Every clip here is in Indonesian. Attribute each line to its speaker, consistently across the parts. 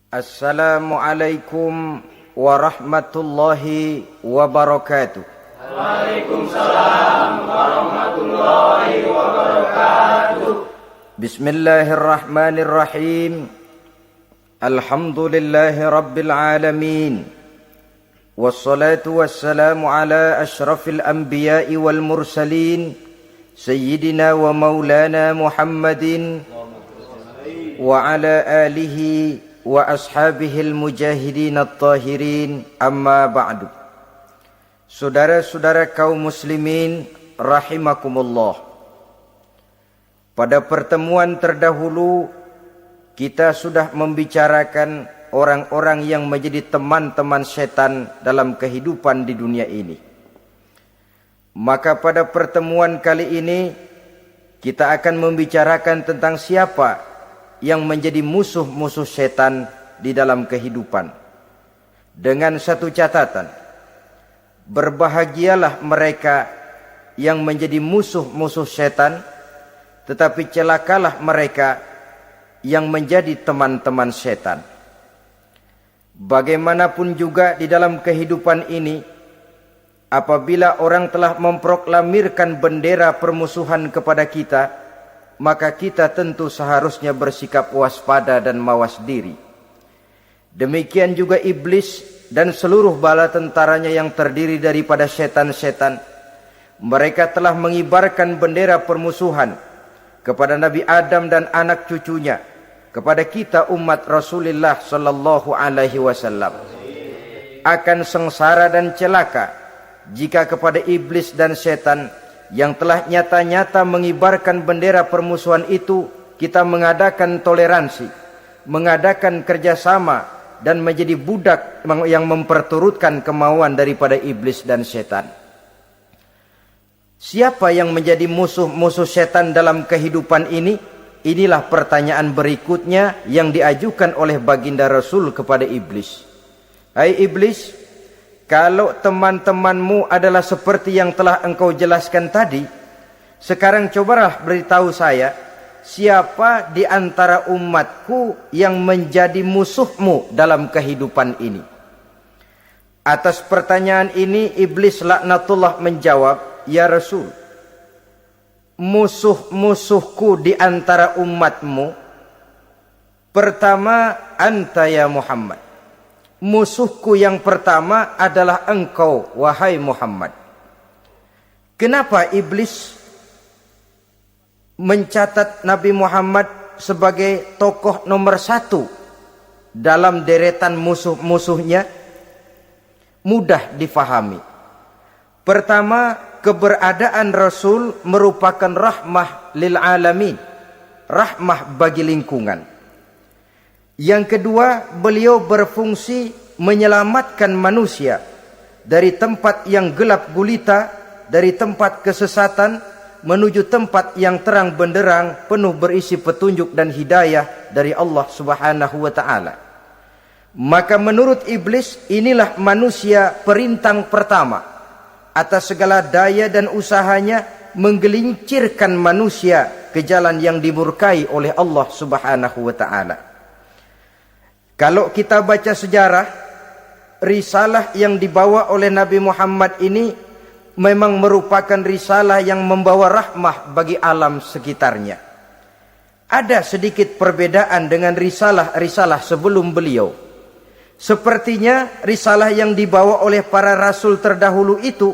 Speaker 1: Assalamualaikum warahmatullahi wabarakatuh.
Speaker 2: Waalaikumsalam warahmatullahi wabarakatuh.
Speaker 1: Bismillahirrahmanirrahim. Alhamdulillahi rabbil alamin. Wassalatu wassalamu ala ashrafil anbiya'i wal mursalin Sayyidina wa maulana Muhammadin wa ala alihi wa ashabihil mujahidin at-tahirin, amma ba'du. Saudara-saudara kaum muslimin rahimakumullah. Pada pertemuan terdahulu kita sudah membicarakan orang-orang yang menjadi teman-teman setan dalam kehidupan di dunia ini. Maka pada pertemuan kali ini kita akan membicarakan tentang siapa yang menjadi musuh-musuh setan di dalam kehidupan. Dengan satu catatan, berbahagialah mereka yang menjadi musuh-musuh setan, tetapi celakalah mereka yang menjadi teman-teman setan. Bagaimanapun juga di dalam kehidupan ini, apabila orang telah memproklamirkan bendera permusuhan kepada kita, maka kita tentu seharusnya bersikap waspada dan mawas diri. Demikian juga iblis dan seluruh bala tentaranya yang terdiri daripada setan-setan. Mereka telah mengibarkan bendera permusuhan kepada Nabi Adam dan anak cucunya, kepada kita umat Rasulullah sallallahu alaihi wasallam. Akan sengsara dan celaka jika kepada iblis dan setan yang telah nyata-nyata mengibarkan bendera permusuhan itu kita mengadakan toleransi, mengadakan kerjasama, dan menjadi budak yang memperturutkan kemauan daripada iblis dan setan. Siapa yang menjadi musuh-musuh setan dalam kehidupan ini? Inilah pertanyaan berikutnya yang diajukan oleh baginda Rasul kepada iblis. Hai iblis, kalau teman-temanmu adalah seperti yang telah engkau jelaskan tadi, sekarang cobalah beritahu saya, siapa di antara umatku yang menjadi musuhmu dalam kehidupan ini? Atas pertanyaan ini, iblis laknatullah menjawab, ya Rasul, musuh-musuhku di antara umatmu, pertama, anta ya Muhammad. Musuhku yang pertama adalah engkau, wahai Muhammad. Kenapa iblis mencatat Nabi Muhammad sebagai tokoh nomor satu dalam deretan musuh-musuhnya? Mudah difahami. Pertama, keberadaan Rasul merupakan rahmah lil alamin, rahmah bagi lingkungan. Yang kedua, beliau berfungsi menyelamatkan manusia dari tempat yang gelap gulita, dari tempat kesesatan menuju tempat yang terang benderang, penuh berisi petunjuk dan hidayah dari Allah Subhanahu wa taala. Maka menurut iblis, inilah manusia perintang pertama atas segala daya dan usahanya menggelincirkan manusia ke jalan yang dimurkai oleh Allah Subhanahu wa taala. Kalau kita baca sejarah, risalah yang dibawa oleh Nabi Muhammad ini memang merupakan risalah yang membawa rahmah bagi alam sekitarnya. Ada sedikit perbedaan dengan risalah-risalah sebelum beliau. Sepertinya risalah yang dibawa oleh para rasul terdahulu itu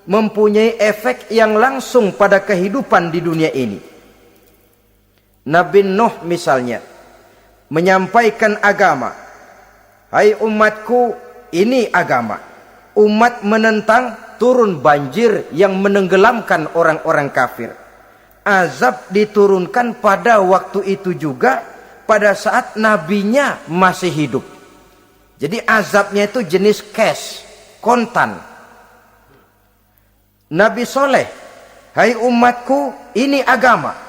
Speaker 1: mempunyai efek yang langsung pada kehidupan di dunia ini. Nabi Nuh misalnya menyampaikan agama. Hai umatku, ini agama. Umat menentang, turun banjir yang menenggelamkan orang-orang kafir. Azab diturunkan pada waktu itu juga, pada saat nabinya masih hidup. Jadi azabnya itu jenis cash, kontan. Nabi Soleh, hai umatku, ini agama.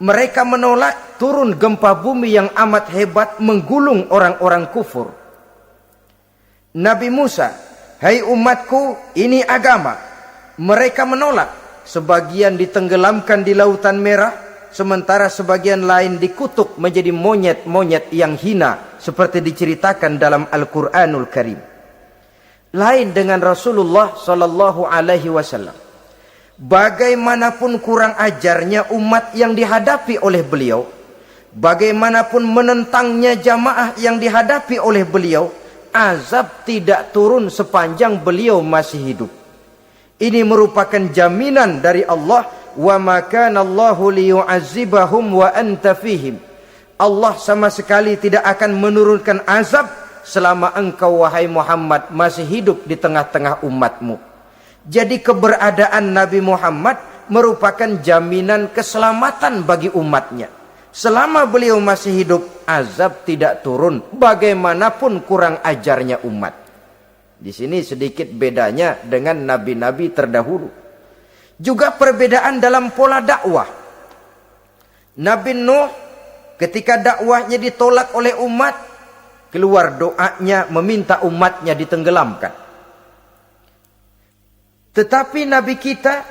Speaker 1: Mereka menolak, turun gempa bumi yang amat hebat menggulung orang-orang kufur. Nabi Musa, hai umatku, ini agama. Mereka menolak, sebagian ditenggelamkan di Lautan Merah, sementara sebagian lain dikutuk menjadi monyet-monyet yang hina seperti diceritakan dalam Al-Qur'anul Karim. Lain dengan Rasulullah sallallahu alaihi wasallam. Bagaimanapun kurang ajarnya umat yang dihadapi oleh beliau, bagaimanapun menentangnya jamaah yang dihadapi oleh beliau, azab tidak turun sepanjang beliau masih hidup. Ini merupakan jaminan dari Allah, wa ma kana Allahu liyu'azzibahum wa anta fihim. Allah sama sekali tidak akan menurunkan azab selama engkau wahai Muhammad masih hidup di tengah-tengah umatmu. Jadi keberadaan Nabi Muhammad merupakan jaminan keselamatan bagi umatnya. Selama beliau masih hidup, azab tidak turun bagaimanapun kurang ajarnya umat. Di sini sedikit bedanya dengan nabi-nabi terdahulu. Juga perbedaan dalam pola dakwah. Nabi Nuh ketika dakwahnya ditolak oleh umat, keluar doanya meminta umatnya ditenggelamkan. Tetapi Nabi kita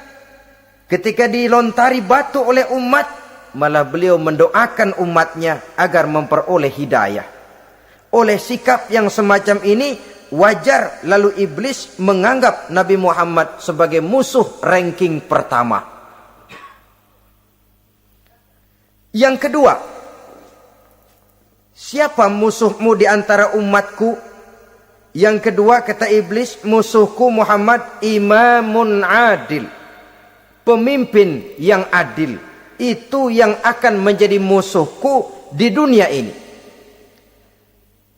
Speaker 1: ketika dilontari batu oleh umat, malah beliau mendoakan umatnya agar memperoleh hidayah. Oleh sikap yang semacam ini, wajar lalu iblis menganggap Nabi Muhammad sebagai musuh ranking pertama. Yang kedua, siapa musuhmu di antara umatku? Yang kedua kata iblis, musuhku Muhammad imamun adil. Pemimpin yang adil. Itu yang akan menjadi musuhku di dunia ini.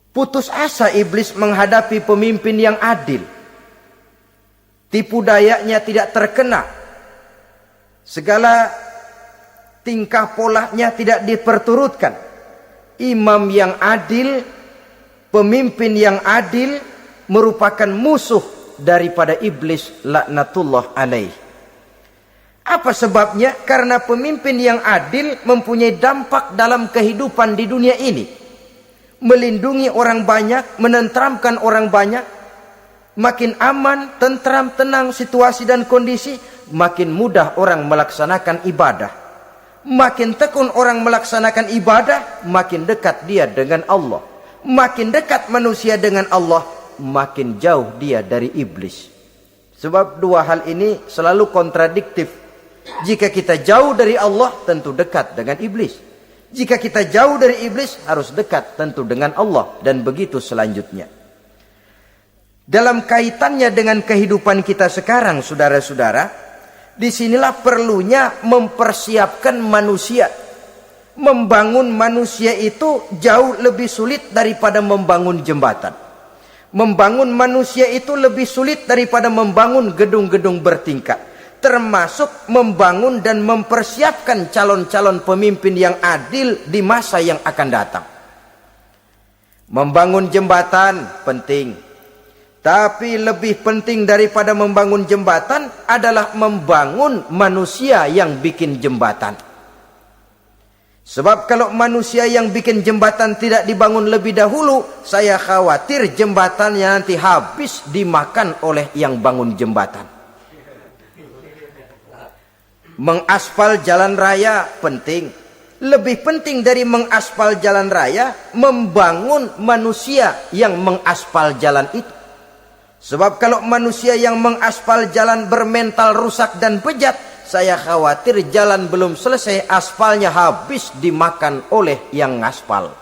Speaker 1: Putus asa iblis menghadapi pemimpin yang adil. Tipu dayanya tidak terkena. Segala tingkah polanya tidak diperturutkan. Imam yang adil, pemimpin yang adil merupakan musuh daripada iblis laknatullah alaih. Apa sebabnya? Karena pemimpin yang adil mempunyai dampak dalam kehidupan di dunia ini. Melindungi orang banyak, menenteramkan orang banyak. Makin aman, tentram, tenang situasi dan kondisi, makin mudah orang melaksanakan ibadah. Makin tekun orang melaksanakan ibadah, makin dekat dia dengan Allah. Makin dekat manusia dengan Allah, makin jauh dia dari iblis. Sebab dua hal ini selalu kontradiktif. Jika kita jauh dari Allah, tentu dekat dengan iblis. Jika kita jauh dari iblis, harus dekat tentu dengan Allah. Dan begitu selanjutnya. Dalam kaitannya dengan kehidupan kita sekarang, saudara-saudara, disinilah perlunya mempersiapkan manusia. Membangun manusia itu jauh lebih sulit daripada membangun jembatan. Membangun manusia itu lebih sulit daripada membangun gedung-gedung bertingkat. Termasuk membangun dan mempersiapkan calon-calon pemimpin yang adil di masa yang akan datang. Membangun jembatan penting. Tapi lebih penting daripada membangun jembatan adalah membangun manusia yang bikin jembatan. Sebab kalau manusia yang bikin jembatan tidak dibangun lebih dahulu, saya khawatir jembatannya nanti habis dimakan oleh yang bangun jembatan. Mengaspal jalan raya penting. Lebih penting dari mengaspal jalan raya, membangun manusia yang mengaspal jalan itu. Sebab kalau manusia yang mengaspal jalan bermental rusak dan bejat, saya khawatir jalan belum selesai, aspalnya habis dimakan oleh yang ngaspal.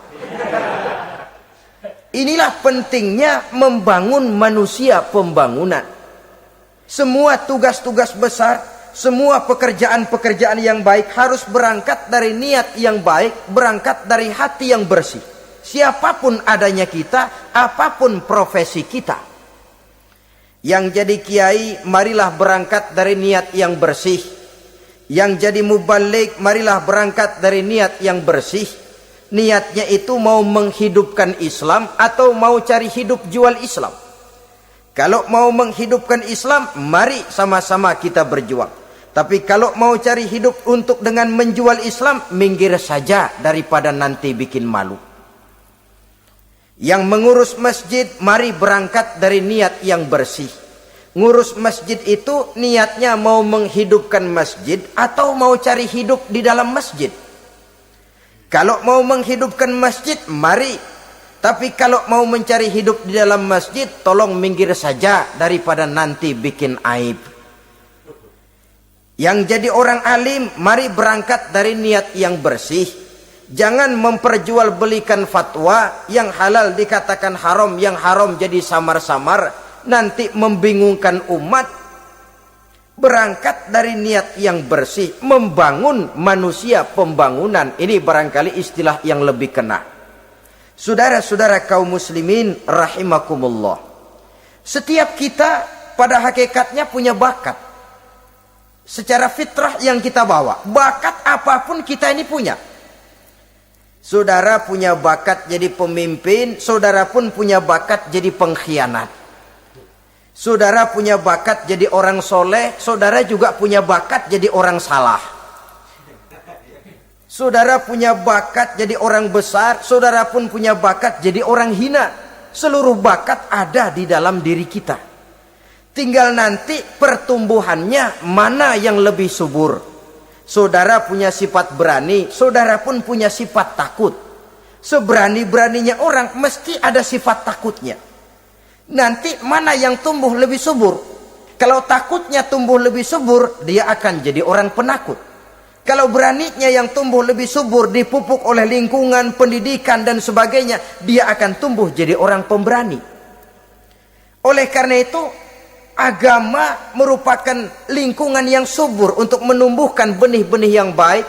Speaker 1: Inilah pentingnya membangun manusia pembangunan. Semua tugas-tugas besar, semua pekerjaan-pekerjaan yang baik harus berangkat dari niat yang baik, berangkat dari hati yang bersih. Siapapun adanya kita, apapun profesi kita. Yang jadi kiai, marilah berangkat dari niat yang bersih. Yang jadi mubalik, marilah berangkat dari niat yang bersih. Niatnya itu mau menghidupkan Islam atau mau cari hidup jual Islam. Kalau mau menghidupkan Islam, mari sama-sama kita berjuang. Tapi kalau mau cari hidup untuk dengan menjual Islam, minggir saja daripada nanti bikin malu. Yang mengurus masjid, mari berangkat dari niat yang bersih. Ngurus masjid itu niatnya mau menghidupkan masjid atau mau cari hidup di dalam masjid. Kalau mau menghidupkan masjid, mari. Tapi kalau mau mencari hidup di dalam masjid, tolong minggir saja daripada nanti bikin aib. Yang jadi orang alim, mari berangkat dari niat yang bersih. Jangan memperjualbelikan fatwa, yang halal dikatakan haram, yang haram jadi samar-samar, nanti membingungkan umat. Berangkat dari niat yang bersih, membangun manusia, pembangunan. Ini barangkali istilah yang lebih kena. Saudara-saudara kaum muslimin rahimakumullah, setiap kita pada hakikatnya punya bakat. Secara fitrah yang kita bawa, bakat apapun kita ini punya. Saudara punya bakat jadi pemimpin, saudara pun punya bakat jadi pengkhianat. Saudara punya bakat jadi orang soleh, saudara juga punya bakat jadi orang salah. Saudara punya bakat jadi orang besar, saudara pun punya bakat jadi orang hina. Seluruh bakat ada di dalam diri kita. Tinggal nanti pertumbuhannya mana yang lebih subur. Saudara punya sifat berani, saudara pun punya sifat takut. Seberani-beraninya orang mesti ada sifat takutnya. Nanti mana yang tumbuh lebih subur? Kalau takutnya tumbuh lebih subur, dia akan jadi orang penakut. Kalau beraninya yang tumbuh lebih subur, dipupuk oleh lingkungan, pendidikan dan sebagainya, dia akan tumbuh jadi orang pemberani. Oleh karena itu, agama merupakan lingkungan yang subur untuk menumbuhkan benih-benih yang baik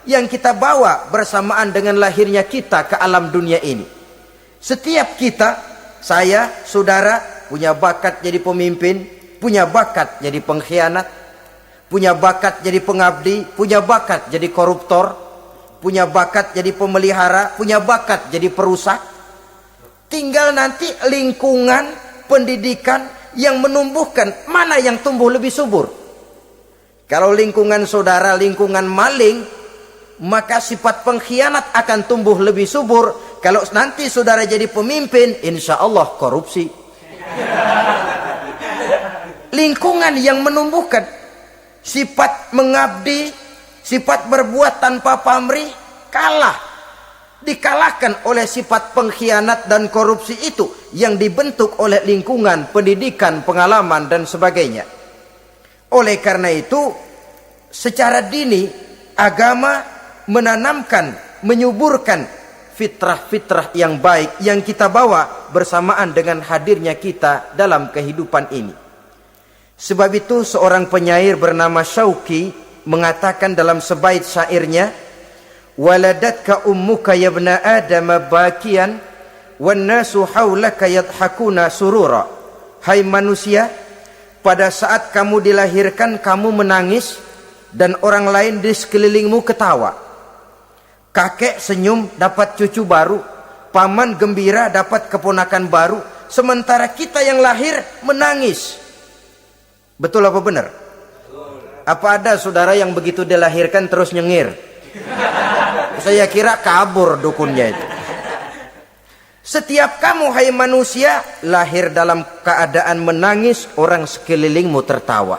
Speaker 1: yang kita bawa bersamaan dengan lahirnya kita ke alam dunia ini. Setiap kita, saya, saudara, punya bakat jadi pemimpin, punya bakat jadi pengkhianat, punya bakat jadi pengabdi, punya bakat jadi koruptor, punya bakat jadi pemelihara, punya bakat jadi perusak. Tinggal nanti lingkungan, pendidikan yang menumbuhkan mana yang tumbuh lebih subur. Kalau lingkungan saudara lingkungan maling, maka sifat pengkhianat akan tumbuh lebih subur. Kalau nanti saudara jadi pemimpin, insya Allah korupsi. Lingkungan yang menumbuhkan sifat mengabdi, sifat berbuat tanpa pamrih, dikalahkan oleh sifat pengkhianat dan korupsi itu yang dibentuk oleh lingkungan, pendidikan, pengalaman dan sebagainya. Oleh karena itu, secara dini agama menanamkan, menyuburkan fitrah-fitrah yang baik yang kita bawa bersamaan dengan hadirnya kita dalam kehidupan ini. Sebab itu seorang penyair bernama Syauqi mengatakan dalam sebaik syairnya, waladatka ummuka ya ibna adam bakian wan nasu haulaka yadhakuna surura. Hai manusia, pada saat kamu dilahirkan kamu menangis dan orang lain di sekelilingmu ketawa. Kakek senyum dapat cucu baru, paman gembira dapat keponakan baru, sementara kita yang lahir menangis. Betul apa benar? Apa ada saudara yang begitu dilahirkan terus nyengir? Saya kira kabur dukunnya itu. Setiap kamu hai manusia lahir dalam keadaan menangis, orang sekelilingmu tertawa.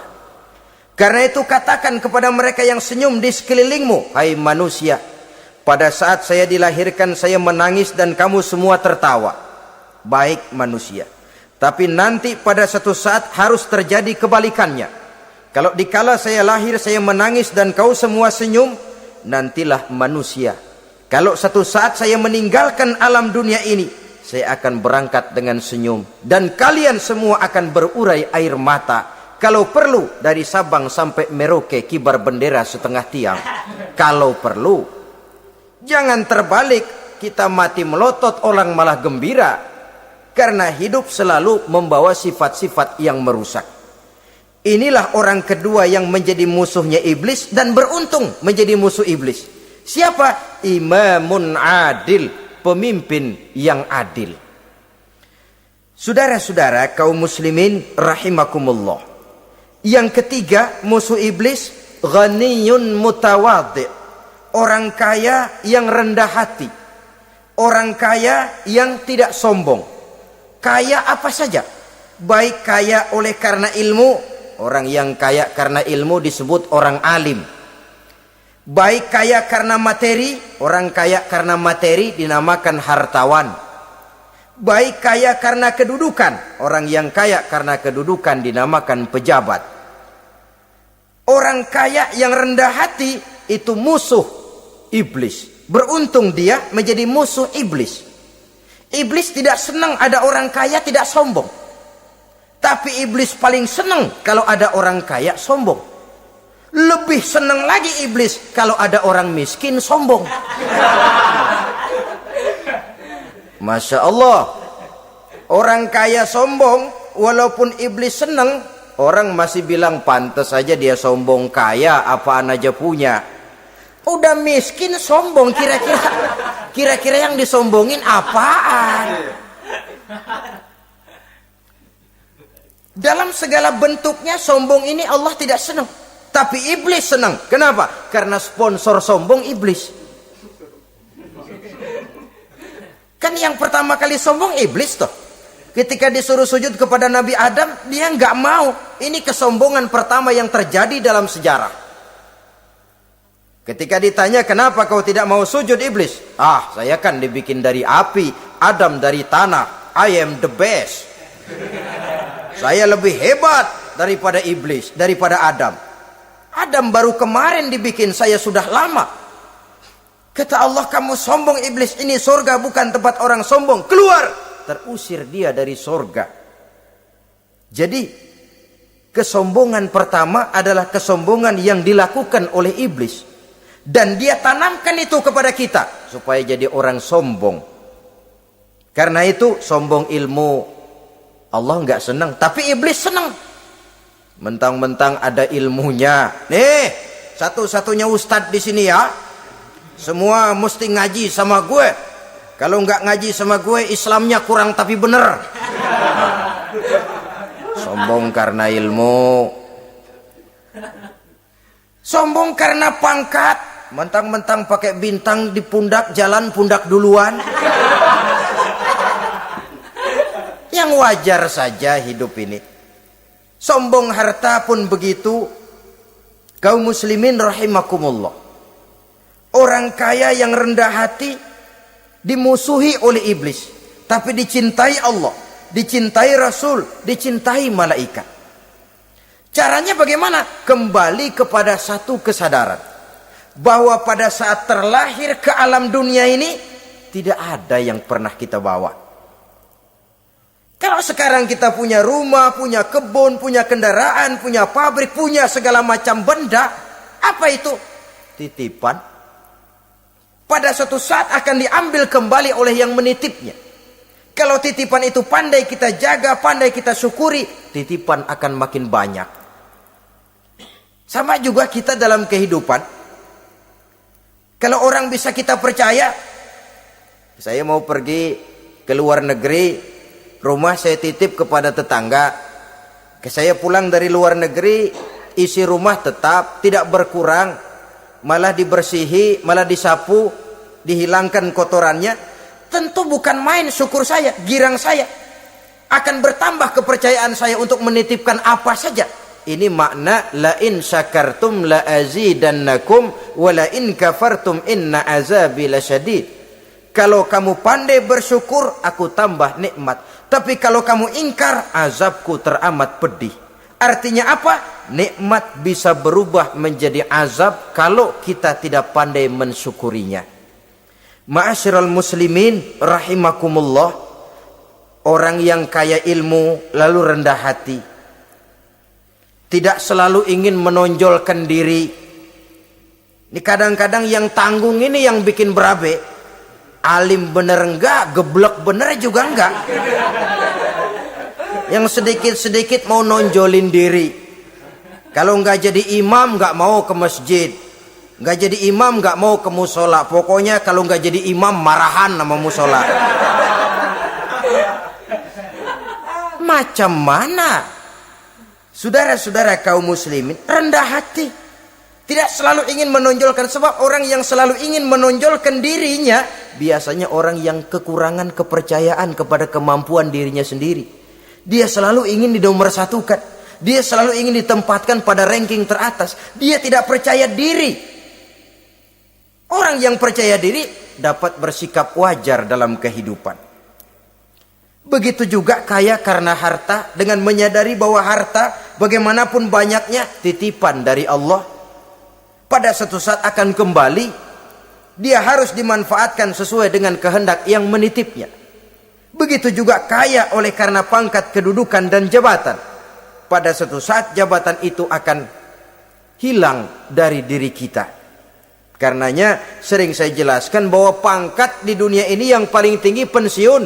Speaker 1: Karena itu katakan kepada mereka yang senyum di sekelilingmu, hai manusia, pada saat saya dilahirkan saya menangis dan kamu semua tertawa. Baik manusia. Tapi nanti pada satu saat harus terjadi kebalikannya. Kalau dikala saya lahir saya menangis dan kau semua senyum, nantilah manusia. Kalau satu saat saya meninggalkan alam dunia ini, saya akan berangkat dengan senyum. Dan kalian semua akan berurai air mata. Kalau perlu dari Sabang sampai Merauke kibar bendera setengah tiang. Kalau perlu. Jangan terbalik, kita mati melotot orang malah gembira. Karena hidup selalu membawa sifat-sifat yang merusak. Inilah orang kedua yang menjadi musuhnya iblis dan beruntung menjadi musuh iblis. Siapa? Imamun adil, pemimpin yang adil. Saudara-saudara kaum muslimin rahimakumullah. Yang ketiga musuh iblis, ghaniyun mutawadhi. Orang kaya yang rendah hati. Orang kaya yang tidak sombong. Kaya apa saja. Baik kaya oleh karena ilmu, orang yang kaya karena ilmu disebut orang alim. Baik kaya karena materi, orang kaya karena materi dinamakan hartawan. Baik kaya karena kedudukan, orang yang kaya karena kedudukan dinamakan pejabat. Orang kaya yang rendah hati itu musuh iblis. Beruntung dia menjadi musuh iblis. Iblis tidak senang ada orang kaya tidak sombong. Tapi iblis paling senang kalau ada orang kaya sombong. Lebih senang lagi iblis kalau ada orang miskin sombong. Masya Allah. Orang kaya sombong, walaupun iblis senang, orang masih bilang pantas saja dia sombong, kaya apaan aja punya. Udah miskin sombong, kira-kira yang disombongin apaan? Dalam segala bentuknya sombong ini Allah tidak senang. Tapi iblis senang. Kenapa? Karena sponsor sombong iblis. Kan yang pertama kali sombong iblis toh. Ketika disuruh sujud kepada Nabi Adam, dia nggak mau. Ini kesombongan pertama yang terjadi dalam sejarah. Ketika ditanya kenapa kau tidak mau sujud iblis? Saya kan dibikin dari api, Adam dari tanah. I am the best. Saya lebih hebat daripada iblis, daripada Adam. Adam baru kemarin dibikin, saya sudah lama. Kata Allah, kamu sombong iblis, ini surga bukan tempat orang sombong. Keluar! Terusir dia dari surga. Jadi, kesombongan pertama adalah kesombongan yang dilakukan oleh iblis. Dan dia tanamkan itu kepada kita, supaya jadi orang sombong. Karena itu, sombong ilmu Allah nggak senang, tapi iblis senang. Mentang-mentang ada ilmunya. Nih, satu-satunya ustadz di sini ya. Semua mesti ngaji sama gue. Kalau nggak ngaji sama gue, Islamnya kurang tapi bener. Sombong karena ilmu. Sombong karena pangkat. Mentang-mentang pakai bintang di pundak, jalan pundak duluan. Yang wajar saja hidup ini. Sombong harta pun begitu. Kaum muslimin rahimakumullah. Orang kaya yang rendah hati dimusuhi oleh iblis, tapi dicintai Allah, dicintai Rasul, dicintai malaikat. Caranya bagaimana? Kembali kepada satu kesadaran bahwa pada saat terlahir ke alam dunia ini tidak ada yang pernah kita bawa. Kalau sekarang kita punya rumah, punya kebun, punya kendaraan, punya pabrik, punya segala macam benda, apa itu? Titipan. Pada suatu saat akan diambil kembali oleh yang menitipnya. Kalau titipan itu pandai kita jaga, pandai kita syukuri, titipan akan makin banyak. Sama juga kita dalam kehidupan. Kalau orang bisa kita percaya, saya mau pergi ke luar negeri, rumah saya titip kepada tetangga. Saya pulang dari luar negeri, isi rumah tetap, tidak berkurang, malah dibersihi, malah disapu, dihilangkan kotorannya. Tentu bukan main syukur saya, girang saya. Akan bertambah kepercayaan saya untuk menitipkan apa saja. Ini makna la in syakartum la azidannakum wa la in kafartum inna azabi lasyadid. Kalau kamu pandai bersyukur, aku tambah nikmat. Tapi kalau kamu ingkar, azabku teramat pedih. Artinya apa? Nikmat bisa berubah menjadi azab kalau kita tidak pandai mensyukurinya. Ma'asyiral muslimin rahimakumullah. Orang yang kaya ilmu lalu rendah hati, tidak selalu ingin menonjolkan diri. Ini kadang-kadang yang tanggung ini yang bikin berabe. Alim bener enggak, geblek bener juga enggak. Yang sedikit-sedikit mau nonjolin diri. Kalau enggak jadi imam enggak mau ke masjid. Enggak jadi imam enggak mau ke musola. Pokoknya kalau enggak jadi imam marahan sama musola. Macam mana? Saudara-saudara kaum muslimin, rendah hati. Tidak selalu ingin menonjolkan, sebab orang yang selalu ingin menonjolkan dirinya biasanya orang yang kekurangan kepercayaan kepada kemampuan dirinya sendiri. Dia selalu ingin dinomorsatukan. Dia selalu ingin ditempatkan pada ranking teratas. Dia tidak percaya diri. Orang yang percaya diri dapat bersikap wajar dalam kehidupan. Begitu juga kaya karena harta, dengan menyadari bahwa harta bagaimanapun banyaknya titipan dari Allah. Pada suatu saat akan kembali. Dia harus dimanfaatkan sesuai dengan kehendak yang menitipnya. Begitu juga kaya oleh karena pangkat, kedudukan dan jabatan. Pada suatu saat jabatan itu akan hilang dari diri kita. Karenanya sering saya jelaskan bahwa pangkat di dunia ini yang paling tinggi pensiun.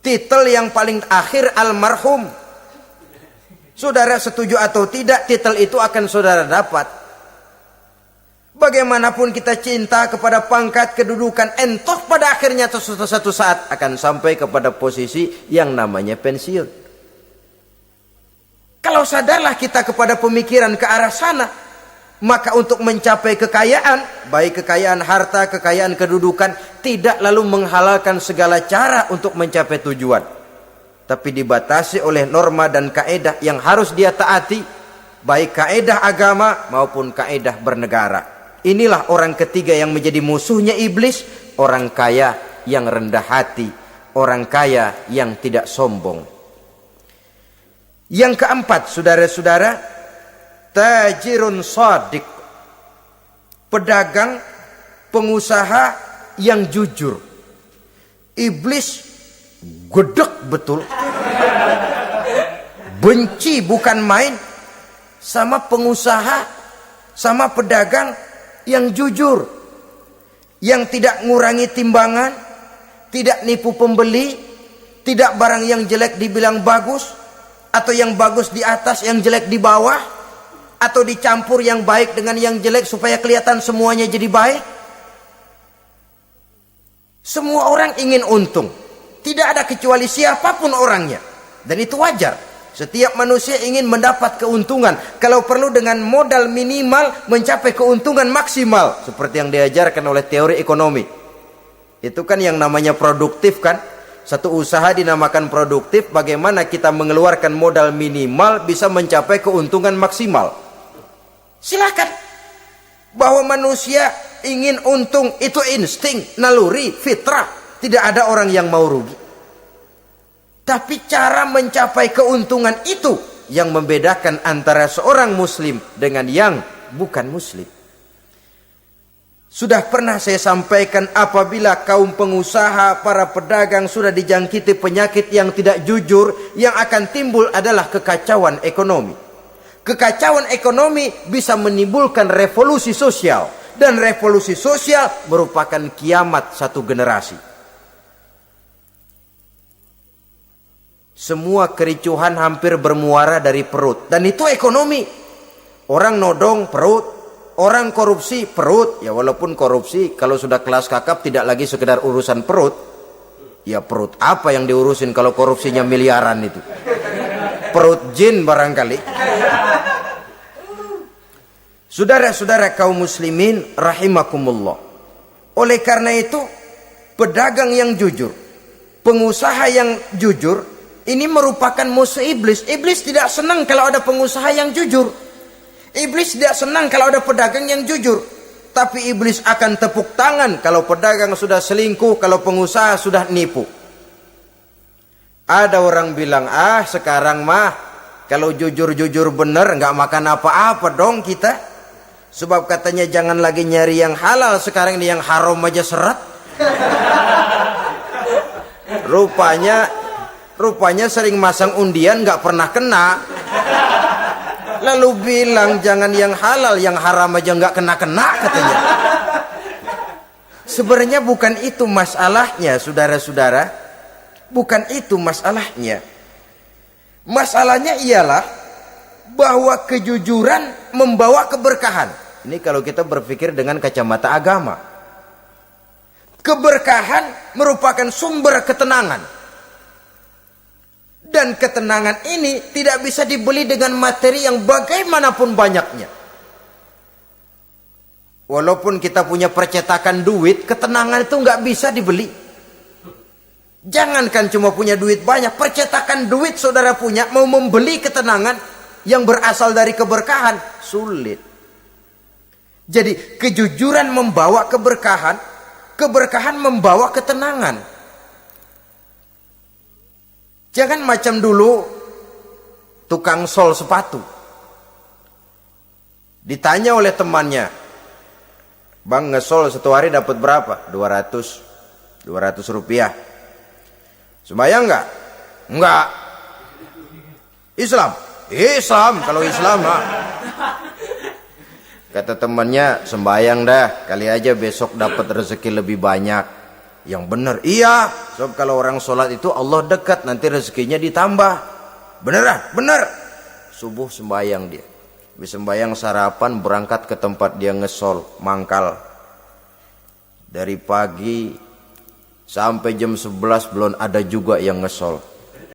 Speaker 1: Titel yang paling akhir almarhum. Saudara setuju atau tidak, titel itu akan saudara dapat. Bagaimanapun kita cinta kepada pangkat, kedudukan, entah pada akhirnya suatu saat akan sampai kepada posisi yang namanya pensiun. Kalau sadarlah kita kepada pemikiran ke arah sana, maka untuk mencapai kekayaan, baik kekayaan harta, kekayaan kedudukan, tidak lalu menghalalkan segala cara untuk mencapai tujuan. Tapi dibatasi oleh norma dan kaedah yang harus dia taati, baik kaedah agama maupun kaedah bernegara. Inilah orang ketiga yang menjadi musuhnya iblis, orang kaya yang rendah hati, orang kaya yang tidak sombong. Yang keempat, saudara-saudara, tajirun shadiq, pedagang, pengusaha yang jujur. Iblis gedek betul, benci bukan main sama pengusaha, sama pedagang yang jujur, yang tidak ngurangi timbangan, tidak nipu pembeli, tidak barang yang jelek dibilang bagus, atau yang bagus di atas yang jelek di bawah, atau dicampur yang baik dengan yang jelek supaya kelihatan semuanya jadi baik. Semua orang ingin untung, tidak ada kecuali siapapun orangnya, dan itu wajar. Setiap manusia ingin mendapat keuntungan, kalau perlu dengan modal minimal mencapai keuntungan maksimal, seperti yang diajarkan oleh teori ekonomi. Itu kan yang namanya produktif kan. Satu usaha dinamakan produktif, bagaimana kita mengeluarkan modal minimal bisa mencapai keuntungan maksimal. Silakan. Bahwa manusia ingin untung itu insting, naluri, fitrah. Tidak ada orang yang mau rugi. Tapi cara mencapai keuntungan itu yang membedakan antara seorang muslim dengan yang bukan muslim. Sudah pernah saya sampaikan, apabila kaum pengusaha, para pedagang sudah dijangkiti penyakit yang tidak jujur, yang akan timbul adalah kekacauan ekonomi. Kekacauan ekonomi bisa menimbulkan revolusi sosial, dan revolusi sosial merupakan kiamat satu generasi. Semua kericuhan hampir bermuara dari perut, dan itu ekonomi. Orang nodong perut, orang korupsi perut. Ya walaupun korupsi kalau sudah kelas kakap tidak lagi sekedar urusan perut. Ya perut apa yang diurusin kalau korupsinya miliaran itu? Perut jin barangkali. Saudara-saudara kaum muslimin rahimakumullah. Oleh karena itu, pedagang yang jujur, pengusaha yang jujur, ini merupakan musuh iblis. Iblis tidak senang kalau ada pengusaha yang jujur. Iblis tidak senang kalau ada pedagang yang jujur. Tapi iblis akan tepuk tangan kalau pedagang sudah selingkuh, kalau pengusaha sudah nipu. Ada orang bilang, sekarang mah kalau jujur-jujur bener nggak makan apa-apa dong kita. Sebab katanya jangan lagi nyari yang halal, sekarang ini yang haram aja seret. Rupanya sering masang undian nggak pernah kena. Lalu bilang jangan yang halal, yang haram aja nggak kena-kena katanya. Sebenarnya bukan itu masalahnya, saudara-saudara. Bukan itu masalahnya. Masalahnya ialah bahwa kejujuran membawa keberkahan. Ini kalau kita berpikir dengan kacamata agama. Keberkahan merupakan sumber ketenangan. Dan ketenangan ini tidak bisa dibeli dengan materi yang bagaimanapun banyaknya. Walaupun kita punya percetakan duit, ketenangan itu nggak bisa dibeli. Jangankan cuma punya duit banyak, percetakan duit saudara punya, mau membeli ketenangan yang berasal dari keberkahan, sulit. Jadi kejujuran membawa keberkahan, keberkahan membawa ketenangan. Jangan macam dulu tukang sol sepatu. Ditanya oleh temannya, "Bang, ngesol satu hari dapat berapa?" 200 rupiah. Sembayang enggak? Enggak. Islam? Islam, kalau Islam mah. Kata temannya, "Sembayang dah, kali aja besok dapat rezeki lebih banyak." Yang benar, iya. Sebab kalau orang sholat itu Allah dekat, nanti rezekinya ditambah. Beneran? Bener. Subuh sembayang dia. Habis sembayang sarapan, berangkat ke tempat dia ngesol, mangkal. Dari pagi sampai jam 11 belum ada juga yang ngesol.